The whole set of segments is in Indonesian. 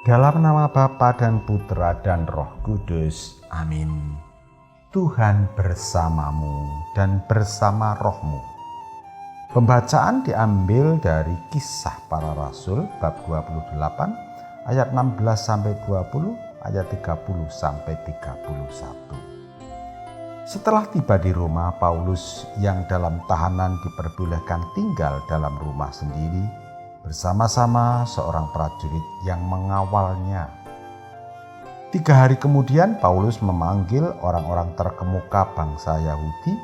Dalam nama Bapa dan Putra dan Roh Kudus. Amin. Tuhan bersamamu dan bersama rohmu. Pembacaan diambil dari Kisah Para Rasul bab 28 ayat 16 sampai 20, ayat 30 sampai 31. Setelah tiba di Roma, Paulus yang dalam tahanan diperbolehkan tinggal dalam rumah sendiri bersama-sama seorang prajurit yang mengawalnya. 3 hari kemudian Paulus memanggil orang-orang terkemuka bangsa Yahudi,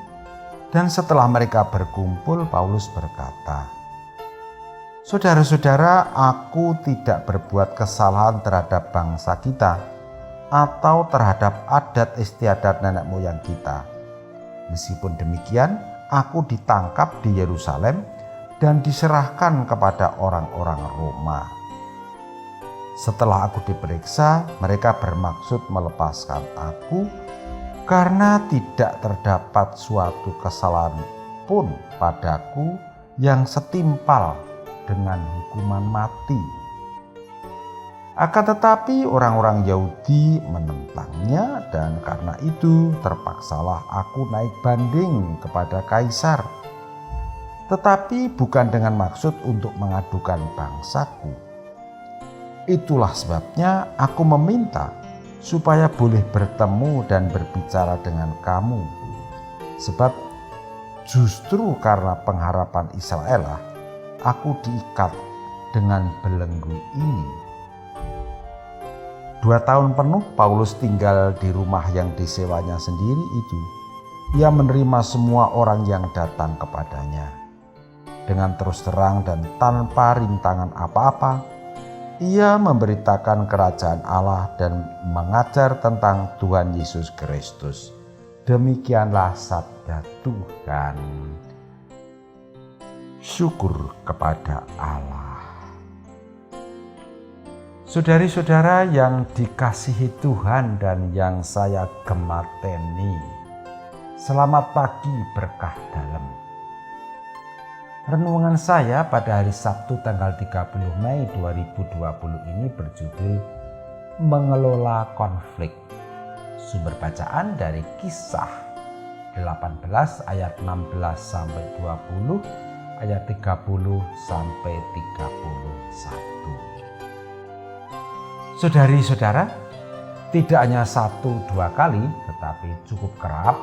dan setelah mereka berkumpul, Paulus berkata, "Saudara-saudara, aku tidak berbuat kesalahan terhadap bangsa kita atau terhadap adat istiadat nenek moyang kita. Meskipun demikian, aku ditangkap di Yerusalem dan diserahkan kepada orang-orang Roma. Setelah aku diperiksa, mereka bermaksud melepaskan aku karena tidak terdapat suatu kesalahan pun padaku yang setimpal dengan hukuman mati. Akan tetapi orang-orang Yahudi menentangnya, dan karena itu terpaksalah aku naik banding kepada Kaisar. Tetapi bukan dengan maksud untuk mengadukan bangsaku. Itulah sebabnya aku meminta supaya boleh bertemu dan berbicara dengan kamu. Sebab justru karena pengharapan Israel lah aku diikat dengan belenggu ini." 2 tahun penuh Paulus tinggal di rumah yang disewanya sendiri itu. Ia menerima semua orang yang datang kepadanya. Dengan terus terang dan tanpa rintangan apa-apa, ia memberitakan kerajaan Allah dan mengajar tentang Tuhan Yesus Kristus. Demikianlah sabda Tuhan. Syukur kepada Allah. Saudari-saudara yang dikasihi Tuhan dan yang saya gemateni, selamat pagi berkah dalam. Renungan saya pada hari Sabtu tanggal 30 Mei 2020 ini berjudul Mengelola Konflik. Sumber bacaan dari Kisah 18 ayat 16 sampai 20, ayat 30 sampai 31. Saudari-saudara, tidak hanya 1-2 kali tetapi cukup kerap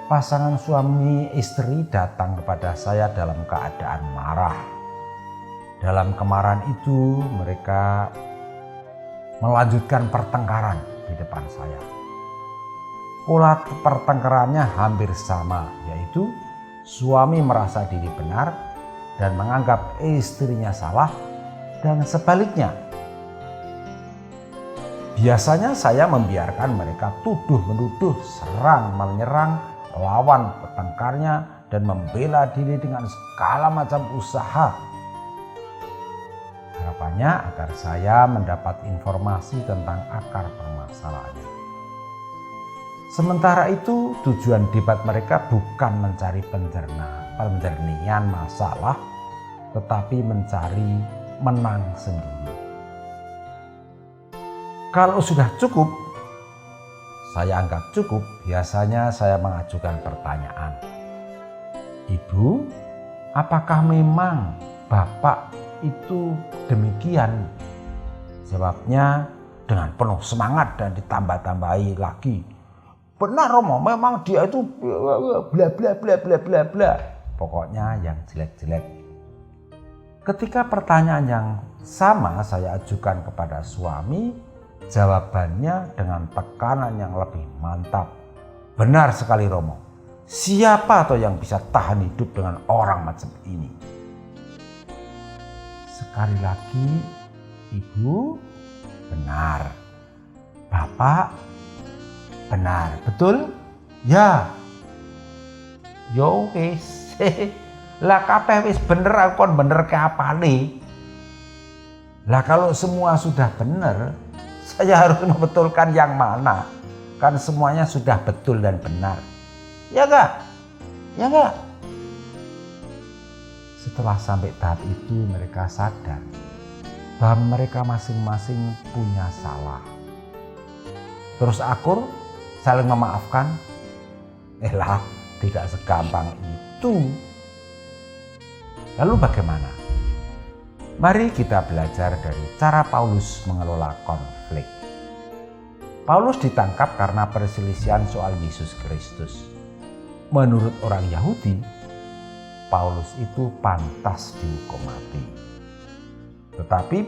pasangan suami istri datang kepada saya dalam keadaan marah. Dalam kemarahan itu mereka melanjutkan pertengkaran di depan saya. Pola pertengkarannya hampir sama, yaitu suami merasa diri benar dan menganggap istrinya salah, dan sebaliknya. Biasanya saya membiarkan mereka tuduh-menuduh, serang-menyerang, lawan petengkarnya, dan membela diri dengan segala macam usaha. Harapannya agar saya mendapat informasi tentang akar permasalahannya. Sementara itu, tujuan debat mereka bukan mencari penjernihan masalah, tetapi mencari menang sendiri. Kalau sudah cukup, saya anggap cukup, biasanya saya mengajukan pertanyaan. "Ibu, apakah memang Bapak itu demikian?" Jawabnya dengan penuh semangat dan ditambah-tambahi lagi, "Benar Romo, memang dia itu bla bla bla bla bla bla." Pokoknya yang jelek-jelek. Ketika pertanyaan yang sama saya ajukan kepada suami, jawabannya dengan tekanan yang lebih mantap. "Benar sekali Romo, siapa atau yang bisa tahan hidup dengan orang macam ini?" Sekali lagi, "Ibu, benar. Bapak, benar. Betul? Ya. Yo wis. Lah kabeh wis bener, aku kon bener ke apane? Lah kalau semua sudah bener, saya harus membetulkan yang mana? Kan semuanya sudah betul dan benar. Ya enggak? Ya enggak?" Setelah sampai tahap itu mereka sadar bahwa mereka masing-masing punya salah. Terus akur, saling memaafkan. Tidak segampang itu. Lalu bagaimana? Mari kita belajar dari cara Paulus mengelola konflik. Paulus ditangkap karena perselisihan soal Yesus Kristus. Menurut orang Yahudi, Paulus itu pantas dihukum mati. Tetapi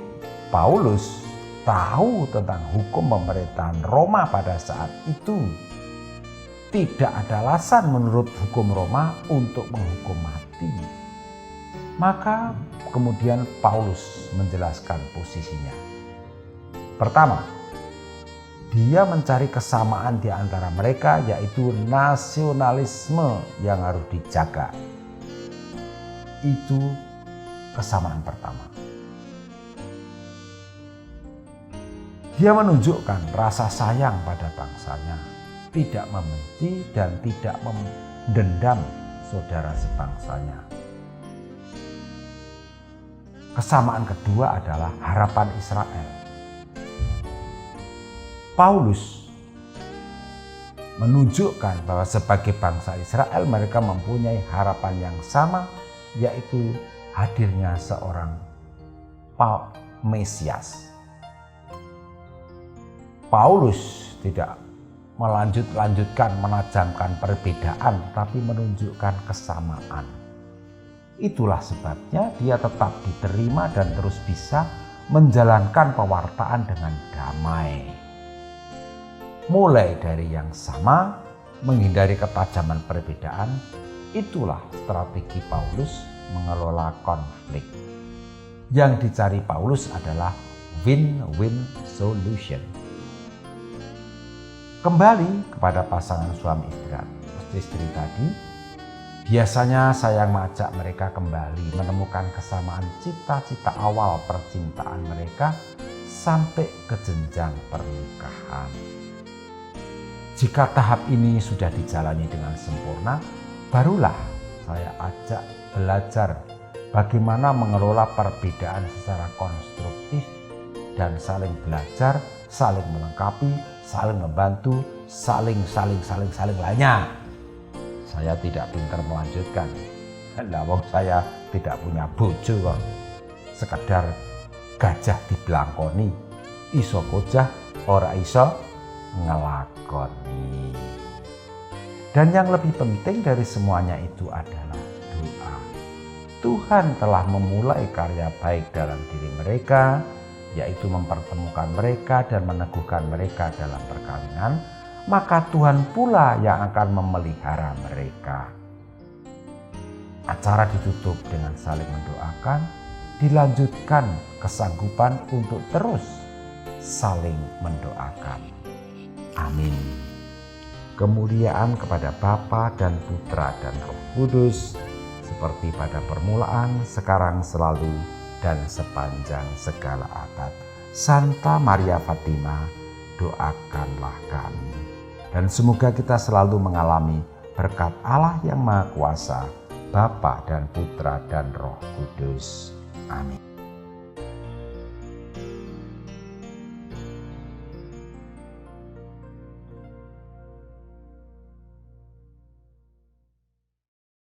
Paulus tahu tentang hukum pemerintahan Roma pada saat itu. Tidak ada alasan menurut hukum Roma untuk menghukum mati. Maka kemudian Paulus menjelaskan posisinya. Pertama, dia mencari kesamaan di antara mereka, yaitu nasionalisme yang harus dijaga. Itu kesamaan pertama. Dia menunjukkan rasa sayang pada bangsanya, tidak membenci dan tidak mendendam saudara sebangsanya. Kesamaan kedua adalah harapan Israel. Paulus menunjukkan bahwa sebagai bangsa Israel mereka mempunyai harapan yang sama, yaitu hadirnya seorang Mesias. Paulus tidak melanjutkan menajamkan perbedaan, tapi menunjukkan kesamaan. Itulah sebabnya dia tetap diterima dan terus bisa menjalankan pewartaan dengan damai. Mulai dari yang sama, menghindari ketajaman perbedaan, itulah strategi Paulus mengelola konflik. Yang dicari Paulus adalah win-win solution. Kembali kepada pasangan suami istri tadi, biasanya saya mengajak mereka kembali menemukan kesamaan cita-cita awal percintaan mereka sampai ke jenjang pernikahan. Jika tahap ini sudah dijalani dengan sempurna, barulah saya ajak belajar bagaimana mengelola perbedaan secara konstruktif dan saling belajar, saling melengkapi, saling membantu, saling lainnya. Saya tidak pintar melanjutkan. Wong saya tidak punya bojo kok. Sekedar gajah dibelangkoni, iso kojah ora iso ngelakoni. Dan yang lebih penting dari semuanya itu adalah doa. Tuhan telah memulai karya baik dalam diri mereka, yaitu mempertemukan mereka dan meneguhkan mereka dalam perkawinan, maka Tuhan pula yang akan memelihara mereka. Acara ditutup dengan saling mendoakan, dilanjutkan kesanggupan untuk terus saling mendoakan. Amin. Kemuliaan kepada Bapa dan Putra dan Roh Kudus, seperti pada permulaan, sekarang, selalu, dan sepanjang segala abad. Santa Maria Fatima, doakanlah kami. Dan semoga kita selalu mengalami berkat Allah yang Maha Kuasa, Bapa dan Putra dan Roh Kudus. Amin.